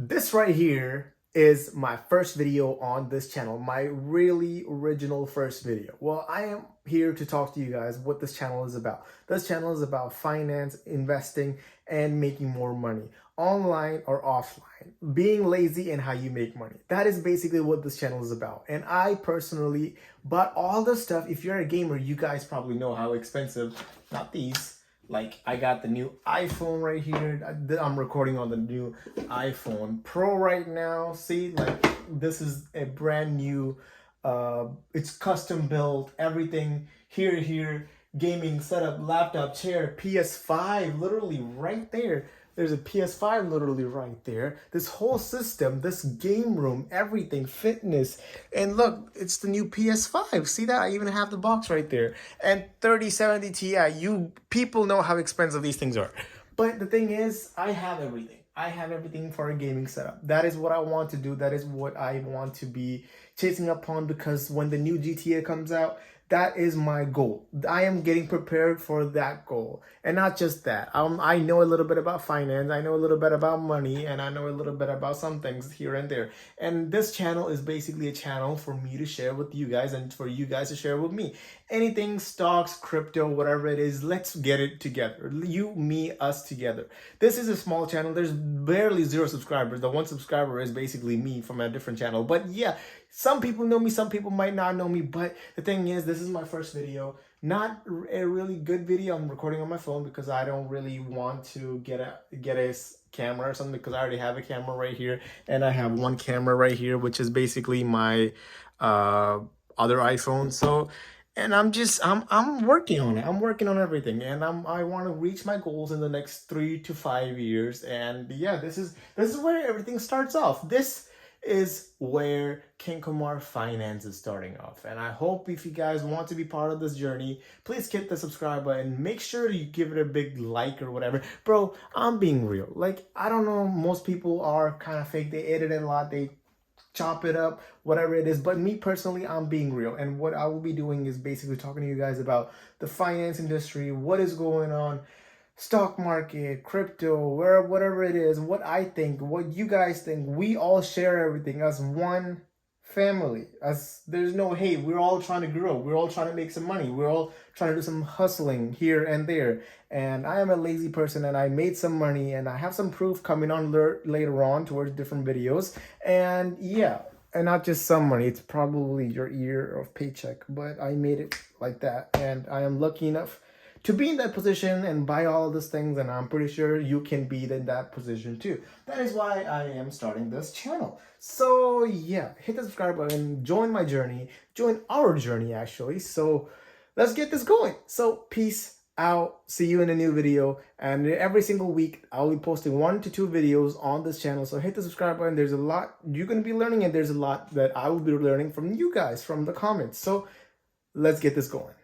This right here is my first video on this channel, my really original first video. Well, I am here to talk to you guys what this channel is about. This channel is about finance, investing, and making more money, online or offline, being lazy and how you make money. That is basically what this channel is about. And I personally bought all the stuff. If you're a gamer, you guys probably know how expensive, not these, like I got the new iPhone right here. I'm recording on the new iPhone Pro right now. See, like this is a brand new, it's custom built, everything here, gaming setup, laptop, chair, PS5, literally right there. There's a PS5 literally right there. This whole system, this game room, everything, fitness. And look, it's the new PS5. See that? I even have the box right there. And 3070 Ti. You people know how expensive these things are. But the thing is, I have everything. I have everything for a gaming setup. That is what I want to do. That is what I want to be chasing upon, because when the new GTA comes out, that is my goal. I am getting prepared for that goal. And not just that. I know a little bit about finance. I know a little bit about money. And I know a little bit about some things here and there. And this channel is basically a channel for me to share with you guys and for you guys to share with me. Anything, stocks, crypto, whatever it is, let's get it together. You, me, us together. This is a small channel. There's barely 0 subscribers. The 1 subscriber is basically me from a different channel. But yeah, some people know me, some people might not know me. But the thing is, this is my first video. Not a really good video. I'm recording on my phone because I don't really want to get a camera or something, because I already have a camera right here. And I have one camera right here, which is basically my other iPhone. So, and I'm working on it. I'm working on everything, and I want to reach my goals in the next 3 to 5 years. And yeah, this is where everything starts off. This is where King Kumar Finance is starting off. And I hope if you guys want to be part of this journey, please hit the subscribe button. Make sure you give it a big like or whatever. Bro, I'm being real. Like, I don't know, most people are kind of fake. They edit it a lot. They chop it up, whatever it is. But me personally, I'm being real. And what I will be doing is basically talking to you guys about the finance industry, what is going on, stock market, crypto, whatever it is, what I think, what you guys think. We all share everything as one family. As there's no hate. We're all trying to grow. We're all trying to make some money. We're all trying to do some hustling here and there. And I am a lazy person, and I made some money, and I have some proof coming on later on towards different videos. And yeah, and not just some money, it's probably your year of paycheck, but I made it like that. And I am lucky enough to be in that position and buy all of these things, and I'm pretty sure you can be in that position too. That is why I am starting this channel. So yeah, hit the subscribe button, join my journey, join our journey actually. So let's get this going. So peace out, see you in a new video. And every single week I'll be posting 1 to 2 videos on this channel. So hit the subscribe button. There's a lot you're going to be learning, and there's a lot that I will be learning from you guys, from the comments. So let's get this going.